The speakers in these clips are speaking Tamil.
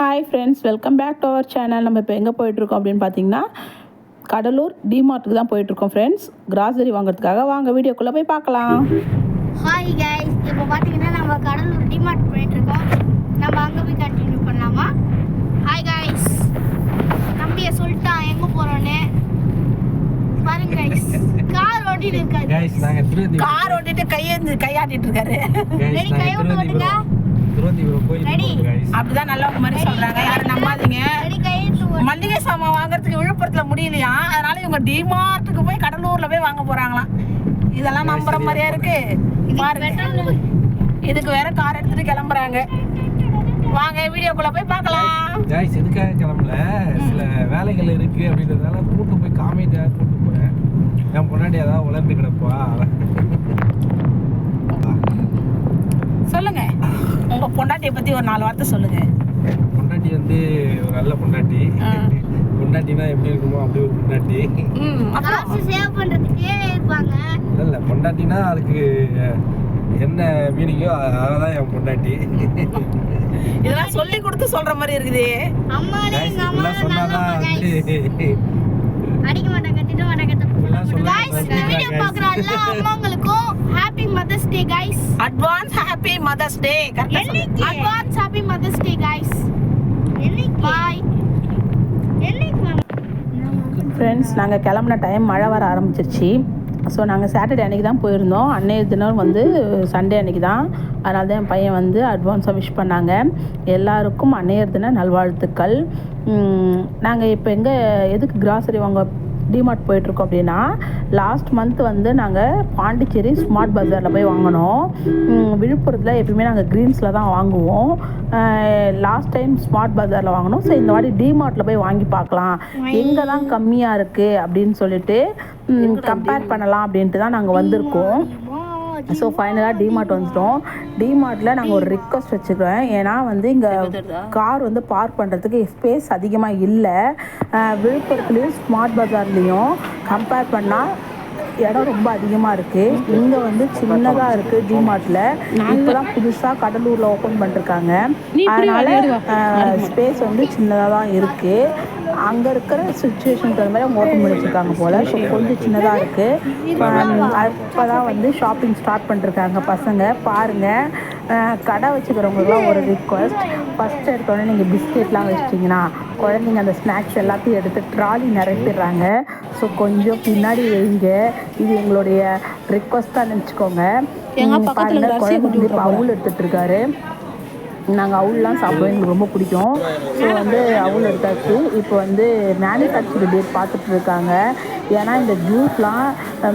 Hi friends, welcome back to our channel. நம்ம இப்போ எங்கே போயிட்டுருக்கோம் அப்படின்னு பார்த்தீங்கன்னா, கடலூர் டிமார்ட்டுக்கு தான் போயிட்டுருக்கோம் ஃப்ரெண்ட்ஸ். கிராசரி வாங்குறதுக்காக வாங்க வீடியோக்குள்ளே போய் பார்க்கலாம். ஹாய் கைஸ், இப்போ பார்த்தீங்கன்னா நம்ம கடலூர் டிமார்ட் போயிட்டுருக்கோம். நம்ம அங்கே போய் கண்டினியூ பண்ணலாமா? ஹாய் கைஸ், தம்பியை சொல்லிட்டான் எங்கே போகிறோன்னு. பாருங்க கைஸ், கார் ஓட்டிட்டு இருக்காரு. கார் ஓட்டிட்டு கையாட்டிட்டு இருக்காரு. ரெடி, கையை ஓட்டுங்க. அப்படிதான் நல்லவங்க மாதிரி சொல்றாங்க, யாரும் நம்பாதீங்க. மல்லிகை சாமான் வாங்குறதுக்கு விழுப்புரத்துல முடியலையா, அதனால இவங்க டிமார்ட்டுக்கு போய் கடலூர்ல போய் வாங்க போறாங்களாம். இதெல்லாம் நம்புற மாதிரியா இருக்கு பாருங்க. இதுக்கு வேற கார் எடுத்துட்டு கிளம்புறாங்க. வாங்க வீடியோக்குள்ள போய் பார்க்கலாம். गाइस எதுக்காக கிளம்பல, சில வேலைகள் இருக்கு அப்படின்றதால கூட்டு போய் காமிட்டா கூட்டு போறேன். நான் முன்னாடி ஏதாவது உலர்ந்து கிடப்பா. சொல்லுங்க, உங்க பொண்டாட்டியை பத்தி ஒரு 4 வார்த்தை சொல்லுங்க. பொண்டாட்டி வந்து ஒரு நல்ல பொண்டாட்டி. பொண்டாட்டினா எப்படி இருக்குமோ அப்படி ஒரு பொண்டாட்டி. காசு சேவ் பண்றதுக்கே இருப்பாங்க. இல்ல பொண்டாட்டினா அதுக்கு என்ன மீனிங்கோ அதான் என் பொண்டாட்டி. இதெல்லாம் சொல்லி கொடுத்து சொல்ற மாதிரி இருக்குது. அம்மாலே எங்க அம்மா சொன்னாதான் அடிக்க மாட்டாங்க, திட்ட மாட்டாங்க. गाइस, வீடியோ பார்க்குற எல்லா அம்மாங்களுக்கும் happy mother's day guys. Advance happy mother's day. என்னைக்கு advance happy mother's day guys. என்னைக்கு பை என்னைக்கு ஃப்ரெண்ட்ஸ், நாங்கள் கிளம்புன டைம் மழை வர ஆரம்பிச்சிருச்சு. ஸோ நாங்கள் சாட்டர்டே அன்றைக்கி தான் போயிருந்தோம். அன்னைய தினம் வந்து சண்டே அன்றைக்கி தான். அதனால தான் என் பையன் வந்து அட்வான்ஸாக விஷ் பண்ணாங்க. எல்லாருக்கும் அன்னையர் தின நல்வாழ்த்துக்கள். நாங்கள் இப்போ எதுக்கு கிராசரி வாங்க டிமார்ட் போயிட்டுருக்கோம் அப்படின்னா, லாஸ்ட் மந்த் வந்து நாங்கள் பாண்டிச்சேரி ஸ்மார்ட் பஜாரில் போய் வாங்கினோம். விழுப்புரத்தில் எப்பயுமே நாங்கள் க்ரீன்ஸில் தான் வாங்குவோம். லாஸ்ட் டைம் ஸ்மார்ட் பஜாரில் வாங்கினோம். ஸோ இந்த வாட்டி டிமார்ட்டில் போய் வாங்கி பார்க்கலாம், எங்கே தான் கம்மியாக இருக்குது அப்படின்னு சொல்லிட்டு கம்பேர் பண்ணலாம் அப்படின்ட்டு தான் நாங்கள் வந்திருக்கோம். ஸோ ஃபைனலாக டிமார்ட் வந்துட்டோம். டிமார்ட்டில் நாங்கள் ஒரு ரிக்வஸ்ட் வச்சுக்கிறோம். ஏன்னா வந்து இங்கே கார் வந்து பார்க் பண்ணுறதுக்கு ஸ்பேஸ் அதிகமாக இல்லை. விழுப்புரத்துலேயும் ஸ்மார்ட் பஜார்லேயும் கம்பேர் பண்ணால் இடம் ரொம்ப அதிகமாக இருக்குது. இங்கே வந்து சின்னதாக இருக்குது. டிமார்ட்டில் இப்போ தான் புதுசாக கடலூரில் ஓப்பன் பண்ணிருக்காங்க. அதனால் ஸ்பேஸ் வந்து சின்னதாக தான் இருக்குது. அங்கே இருக்கிற சுச்சுவேஷனுக்கு அந்த மாதிரி அவங்க ஓப்பன் பண்ணி வச்சுருக்காங்க போல். ஸோ கொஞ்சம் சின்னதாக இருக்குது. அப்போ தான் வந்து ஷாப்பிங் ஸ்டார்ட் பண்ணிருக்காங்க பசங்க. பாருங்கள், கடை வச்சுக்கிறவங்களுக்குலாம் ஒரு ரிக்வஸ்ட். ஃபஸ்ட் எடுத்தோடனே நீங்கள் பிஸ்கெட்லாம் வச்சிட்டிங்கன்னா குழந்தைங்க அந்த ஸ்நாக்ஸ் எல்லாத்தையும் எடுத்து ட்ராலி நிரப்பிடுறாங்க. ஸோ கொஞ்சம் பின்னாடி வைங்க, இது எங்களுடைய ரிக்வஸ்ட்டாக நினச்சிக்கோங்க. பாருங்கள், குழந்தை வந்து இப்போ அவுல் எடுத்துகிட்டு இருக்காரு. நாங்கள் அவுல்லாம் சாப்பிடுவோம், எங்களுக்கு ரொம்ப பிடிக்கும். ஸோ வந்து அவுல் எடுத்தாச்சு. இப்போ வந்து மேனுஃபேக்சர் டேட் பார்த்துட்டு இருக்காங்க. ஏன்னா இந்த ஜூஸ்லாம்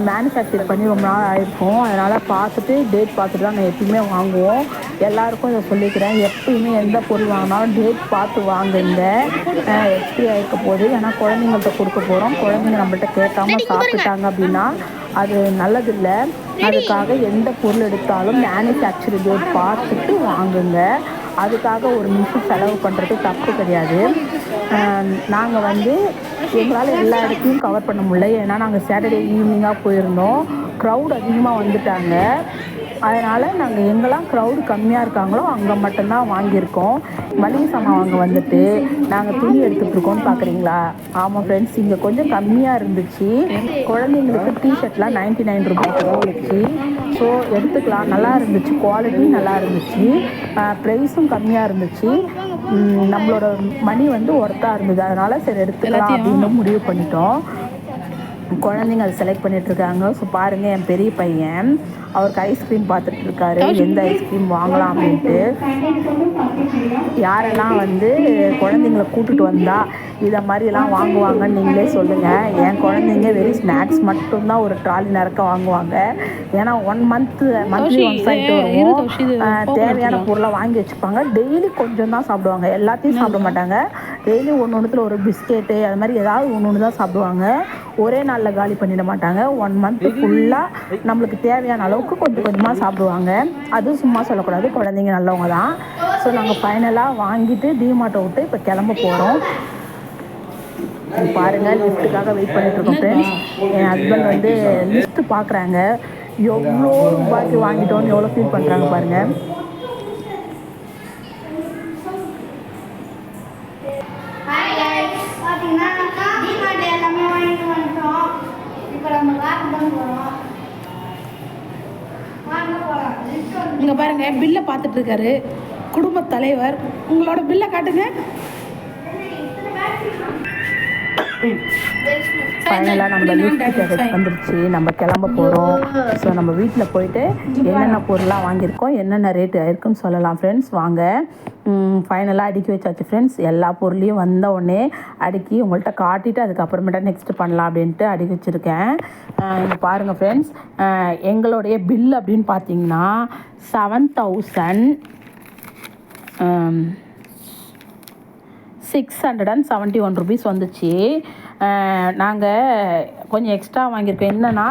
மேனுஃபேக்சர் பண்ணி ரொம்ப நாள் ஆகிருக்கும். அதனால் பார்த்துட்டு டேட் பார்த்துட்டு தான் நான் எப்பயுமே வாங்குவோம். எல்லாருக்கும் இதை சொல்லிக்கிறேன், எப்பயுமே எந்த பொருள் வாங்கினாலும் டேட் பார்த்து வாங்குங்க. எக்ஸ்பிரி ஆகிருக்க போது. ஏன்னா குழந்தைங்கள்ட்ட கொடுக்க போகிறோம். குழந்தைங்க நம்மள்ட்ட கேட்காமல் சாப்பிட்டுட்டாங்க அப்படின்னா அது நல்லதில்லை. அதுக்காக எந்த பொருள் எடுத்தாலும் மேனுஃபேக்சர் டேட் பார்த்துட்டு வாங்குங்க. அதுக்காக ஒரு நிமிஷம் செலவு பண்ணுறது தப்பு கிடையாது. நாங்கள் வந்து எங்களால் எல்லா இடத்தையும் கவர் பண்ண முடியல. ஏன்னா நாங்கள் சாட்டர்டே ஈவினிங்காக போயிருந்தோம். க்ரௌட் அதிகமாக வந்துட்டாங்க. அதனால் நாங்கள் எங்கெல்லாம் க்ரௌடு கம்மியாக இருக்காங்களோ அங்கே மட்டும்தான் வாங்கியிருக்கோம். மளிகை சாமான் வாங்க வந்துட்டு நாங்கள் துணி எடுத்துகிட்ருக்கோன்னு பார்க்குறீங்களா? ஆமாம் ஃப்ரெண்ட்ஸ், இங்கே கொஞ்சம் கம்மியாக இருந்துச்சு. குழந்தைங்களுக்கு டிஷர்ட்லாம் 99 ரூபாய்க்கு தான் இருந்துச்சு. ஸோ எடுத்துக்கலாம், நல்லா இருந்துச்சு, குவாலிட்டி நல்லா இருந்துச்சு, ப்ரைஸும் கம்மியாக இருந்துச்சு. நம்மளோட மணி வந்து ஒர்த்தாக இருந்தது. அதனால் சரி எடுத்துக்கலாம் அப்படின்னு முடிவு பண்ணிட்டோம். குழந்தைங்க அதை செலக்ட் பண்ணிகிட்ருக்காங்க. ஸோ பாருங்கள், என் பெரிய பையன் அவருக்கு ஐஸ்கிரீம் பார்த்துட்டு இருக்காரு, எந்த ஐஸ்கிரீம் வாங்கலாம் அப்படின்ட்டு. யாரெல்லாம் வந்து குழந்தைங்களை கூப்பிட்டுட்டு வந்தால் இதை மாதிரிலாம் வாங்குவாங்கன்னு நீங்களே சொல்லுங்கள். என் குழந்தைங்க வெறும் ஸ்நாக்ஸ் மட்டும்தான் ஒரு ட்ராலி நிறக்க வாங்குவாங்க. ஏன்னா மந்த்லி ஒன்ஸ் ஆகிட்டு வருவோம். தேவையான பொருளை வாங்கி வச்சுப்பாங்க. டெய்லி கொஞ்சம் தான் சாப்பிடுவாங்க, எல்லாத்தையும் சாப்பிட மாட்டாங்க. டெய்லி ஒன்றுத்தில் ஒரு பிஸ்கெட்டு அது மாதிரி ஏதாவது ஒன்று தான் சாப்பிடுவாங்க. ஒரே நாளில் காலி பண்ணிட மாட்டாங்க. 1 மந்த்து ஃபுல்லாக நம்மளுக்கு தேவையான அளவுக்கு கொஞ்சம் கொஞ்சமாக சாப்பிடுவாங்க. அதுவும் சும்மா சொல்லக்கூடாது, குழந்தைங்க நல்லவங்க தான். ஸோ நாங்கள் ஃபைனலாக வாங்கிட்டு டிமார்ட்டை விட்டு இப்போ கிளம்ப போகிறோம். பாருங்கள், லிஃப்ட்டுக்காக வெயிட் பண்ணிகிட்ருக்கோம் ஃப்ரெண்ட்ஸ். என் ஹஸ்பண்ட் வந்து லிஸ்ட்டு பார்க்குறாங்க, எவ்வளோ ரூபாய்க்கு வாங்கிட்டோன்னு எவ்வளோ ஃபீல் பண்ணுறாங்க பாருங்கள். ஹாய் गाइस பாத்தீங்கன்னா டிமார்ட் எல்லாமே வாங்கிட்டு வந்துட்டோம். இப்போ நம்ம கார் தான் போறோம். வாங்க போலாம். இங்க பாருங்க பில்ல பார்த்துட்டு இருக்காரு குடும்ப தலைவர். உங்களோட பில்லை காட்டுங்க. ஃபைனலாக நம்ம லிஸ்ட் வந்துருச்சு. நம்ம கிளம்ப போகிறோம். ஸோ நம்ம வீட்டில் போயிட்டு என்னென்ன பொருளாக வாங்கியிருக்கோம், என்னென்ன ரேட்டு ஆயிருக்குன்னு சொல்லலாம் ஃப்ரெண்ட்ஸ். வாங்க. ஃபைனலாக அடுக்கி வச்சாச்சு ஃப்ரெண்ட்ஸ். எல்லா பொருளையும் வந்த உடனே அடுக்கி உங்கள்கிட்ட காட்டிட்டு அதுக்கப்புறமேட்டா நெக்ஸ்ட்டு பண்ணலாம் அப்படின்ட்டு அடுக்கி வச்சுருக்கேன். இங்கே பாருங்கள் ஃப்ரெண்ட்ஸ், எங்களுடைய பில் அப்படின்னு பார்த்தீங்கன்னா 7,671 ருபீஸ் வந்துச்சு. நாங்கள் கொஞ்சம் எக்ஸ்ட்ரா வாங்கியிருக்கோம். என்னென்னா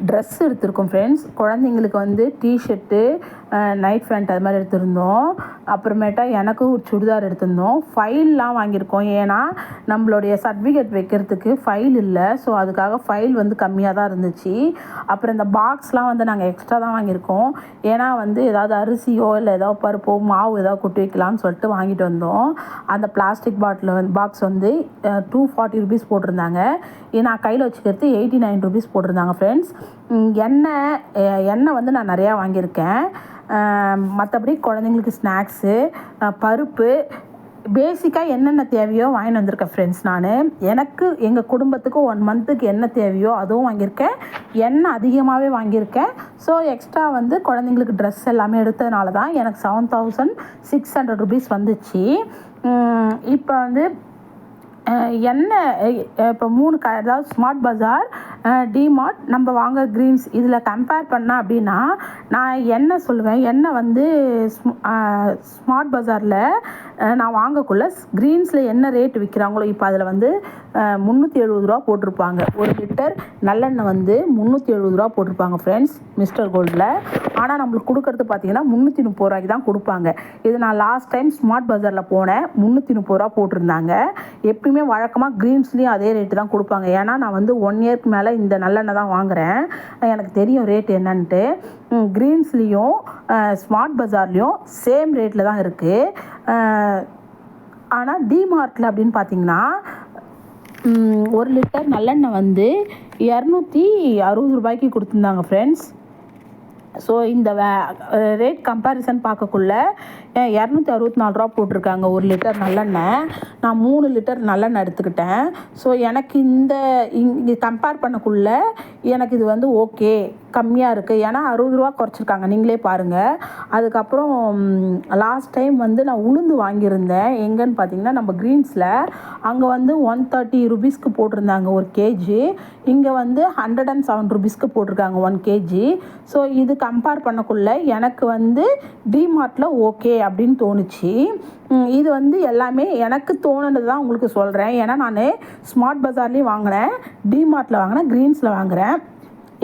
ட்ரெஸ் எடுத்திருக்கோம் ஃப்ரெண்ட்ஸ். குழந்தைங்களுக்கு வந்து டிஷர்ட்டு, நைட் பேண்ட் அது மாதிரி எடுத்திருந்தோம். அப்புறமேட்டா எனக்கு ஒரு சுடிதார் எடுத்திருந்தோம். ஃபைல்லாம் வாங்கியிருக்கோம். ஏன்னா நம்மளுடைய சர்டிஃபிகேட் வைக்கிறதுக்கு ஃபைல் இல்லை. ஸோ அதுக்காக ஃபைல் வந்து கம்மியாக தான் இருந்துச்சு. அப்புறம் இந்த பாக்ஸ்லாம் வந்து நாங்கள் எக்ஸ்ட்ரா தான் வாங்கியிருக்கோம். ஏன்னா வந்து ஏதாவது அரிசியோ இல்லை ஏதாவது பருப்போ மாவு ஏதாவது கொட்டி வைக்கலாம்னு சொல்லிட்டு வாங்கிட்டு வந்தோம். அந்த பிளாஸ்டிக் பாக்ஸ் வந்து 240 ருபீஸ் போட்டிருந்தாங்க. நான் கையில் வச்சுக்கிறது 89 ருபீஸ் போட்டிருந்தாங்க ஃப்ரெண்ட்ஸ். எண்ணெய் வந்து நான் நிறையா வாங்கியிருக்கேன். மற்றபடி குழந்தைங்களுக்கு ஸ்நாக்ஸு, பருப்பு, பேசிக்காக என்னென்ன தேவையோ வாங்கிட்டு வந்திருக்கேன் ஃப்ரெண்ட்ஸ். எனக்கு எங்கள் குடும்பத்துக்கு 1 மந்த்துக்கு என்ன தேவையோ அதுவும் வாங்கியிருக்கேன். எண்ணெய் அதிகமாகவே வாங்கியிருக்கேன். ஸோ எக்ஸ்ட்ரா வந்து குழந்தைங்களுக்கு ட்ரெஸ் எல்லாமே எடுத்ததுனால தான் எனக்கு 7,600 ருபீஸ் வந்துச்சு. இப்போ வந்து எண்ணெய் இப்போ 3 அதாவது ஸ்மார்ட் பஜார், டிமார்ட், நம்ம வாங்க கிரீன்ஸ், இதில் கம்பேர் பண்ணால் அப்படின்னா நான் என்ன சொல்லுவேன், எண்ணெய் வந்து ஸ்மார்ட் பஜாரில் நான் வாங்கக்குள்ள கிரீன்ஸில் என்ன ரேட் விற்கிறாங்களோ இப்போ அதில் வந்து 370 ரூபா போட்டிருப்பாங்க. 1 லிட்டர் நல்லெண்ணெய் வந்து 370 ரூபா போட்டிருப்பாங்க ஃப்ரெண்ட்ஸ் மிஸ்டர் கோல்டில். ஆனால் நம்மளுக்கு கொடுக்கறது பார்த்தீங்கன்னா 330 ரூபாய்க்கு தான் கொடுப்பாங்க. இது நான் லாஸ்ட் டைம் ஸ்மார்ட் பஜாரில் போனேன், 330 ரூபா போட்டிருந்தாங்க. எப்பயுமே வழக்கமாக க்ரீன்ஸ்லேயும் அதே ரேட்டு தான் கொடுப்பாங்க. ஏன்னா நான் வந்து 1 இயர்க்கு மேலே இந்த நல்லெண்ணெய் தான் வாங்குகிறேன். எனக்கு தெரியும் ரேட் என்னன்ட்டு. க்ரீன்ஸ்லேயும் ஸ்மார்ட் பஜார்லேயும் சேம் ரேட்டில் தான் இருக்குது. ஆனால் டிமார்ட்டில் அப்படின்னு பார்த்தீங்கன்னா 1 லிட்டர் நல்லெண்ணெய் வந்து 260 ரூபாய்க்கு கொடுத்துருந்தாங்க ஃப்ரெண்ட்ஸ். ஸோ இந்த ரேட் கம்பேரிசன் பார்க்கக்குள்ள 264 ரூபா போட்டிருக்காங்க 1 லிட்டர் நல்லெண்ணெய். நான் 3 லிட்டர் நல்லெண்ணெய் எடுத்துக்கிட்டேன். ஸோ எனக்கு இங்கே கம்பேர் பண்ணக்குள்ள எனக்கு இது வந்து ஓகே, கம்மியாக இருக்குது. ஏன்னா 60 ரூபா குறைச்சிருக்காங்க, நீங்களே பாருங்கள். அதுக்கப்புறம் லாஸ்ட் டைம் வந்து நான் உளுந்து வாங்கியிருந்தேன். எங்கன்னு பார்த்தீங்கன்னா நம்ம க்ரீன்ஸில். அங்கே வந்து 130 ருபீஸ்க்கு போட்டிருந்தாங்க 1 கேஜி. இங்கே வந்து 107 ருபீஸ்க்கு போட்டிருக்காங்க 1 கேஜி. ஸோ இது கம்பேர் பண்ணக்குள்ள எனக்கு வந்து டிமார்ட்டில் ஓகே அப்படின்னு தோணுச்சு. இது வந்து எல்லாமே எனக்கு தோணுனது தான் உங்களுக்கு சொல்கிறேன். ஏன்னா நான் ஸ்மார்ட் பஜார்லேயும் வாங்கினேன், டிமார்ட்டில் வாங்கினேன், க்ரீன்ஸில் வாங்குகிறேன்.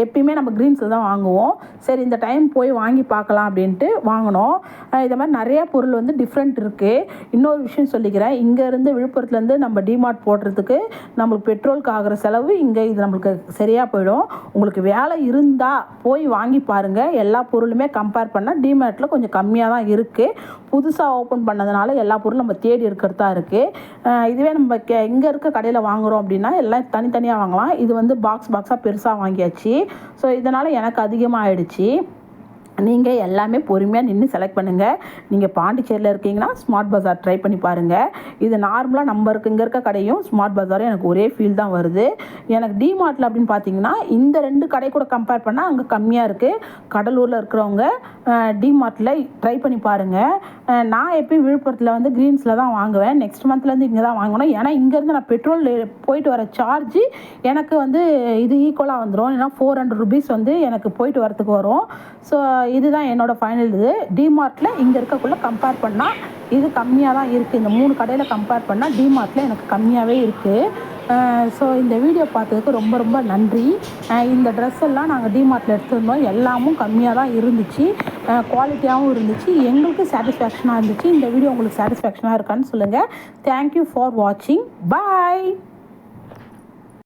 எப்பயுமே நம்ம க்ரீன்ஸில் தான் வாங்குவோம். சரி இந்த டைம் போய் வாங்கி பார்க்கலாம் அப்படின்ட்டு வாங்கினோம். இதை மாதிரி நிறையா பொருள் வந்து டிஃப்ரெண்ட் இருக்குது. இன்னொரு விஷயம் சொல்லிக்கிறேன், இங்கேருந்து விழுப்புரத்துலேருந்து நம்ம டிமார்ட் போடுறதுக்கு நம்மளுக்கு பெட்ரோலுக்கு ஆகிற செலவு இங்கே இது நம்மளுக்கு சரியாக போயிடும். உங்களுக்கு வேலை இருந்தால் போய் வாங்கி பாருங்கள். எல்லா பொருளுமே கம்பேர் பண்ணால் டிமார்ட்டில் கொஞ்சம் கம்மியாக தான் இருக்குது. புதுசாக ஓப்பன் பண்ணதுனால எல்லா பொருளும் நம்ம தேடி இருக்கிறது தான் இருக்குது. இதுவே நம்ம இங்கே இருக்க கடையில் வாங்குகிறோம் அப்படின்னா எல்லாம் தனித்தனியாக வாங்கலாம். இது வந்து பாக்ஸாக பெருசாக வாங்கியாச்சு. ஸோ இதனால் எனக்கு அதிகமாக ஆயிடுச்சு. நீங்கள் எல்லாமே பொறுமையாக நின்று செலக்ட் பண்ணுங்கள். நீங்கள் பாண்டிச்சேரியில் இருக்கீங்கன்னா ஸ்மார்ட் பஜார் ட்ரை பண்ணி பாருங்கள். இது நார்மலாக இங்கே இருக்க கடையும் ஸ்மார்ட் பஜாரும் எனக்கு ஒரே ஃபீல் தான் வருது. எனக்கு டிமார்ட்டில் அப்படின்னு பார்த்தீங்கன்னா இந்த 2 கடை கூட கம்பேர் பண்ணால் அங்கே கம்மியாக இருக்குது. கடலூரில் இருக்கிறவங்க டிமார்ட்டில் ட்ரை பண்ணி பாருங்கள். நான் எப்பயும் விழுப்புரத்தில் வந்து க்ரீன்ஸில் தான் வாங்குவேன். நெக்ஸ்ட் மந்த்லேருந்து இங்கே தான் வாங்கணும். ஏன்னா இங்கேருந்து நான் பெட்ரோல் போயிட்டு வர சார்ஜு எனக்கு வந்து இது ஈக்குவலாக வந்துடும். ஏன்னா 400 ருபீஸ் வந்து எனக்கு போயிட்டு வரத்துக்கு வரும். ஸோ இதுதான் என்னோடய ஃபைனல். இது டிமார்ட்டில் இங்கே இருக்கக்குள்ளே கம்பேர் பண்ணால் இது கம்மியாக தான் இருக்குது. இந்த 3 கடையில் கம்பேர் பண்ணால் டிமார்ட்டில் எனக்கு கம்மியாகவே இருக்குது. ஸோ இந்த வீடியோ பார்த்ததுக்கு ரொம்ப ரொம்ப நன்றி. இந்த ட்ரெஸ் எல்லாம் நாங்கள் டிமார்ட்டில் எடுத்துருந்தோம். எல்லாமும் கம்மியாக தான் இருந்துச்சு, குவாலிட்டியாகவும் இருந்துச்சு, எங்களுக்கு சாட்டிஸ்ஃபேக்ஷனாக இருந்துச்சு. இந்த வீடியோ உங்களுக்கு சாட்டிஸ்ஃபேக்ஷனாக இருக்கான்னு சொல்லுங்கள். தேங்க்யூ ஃபார் வாட்சிங். பாய்.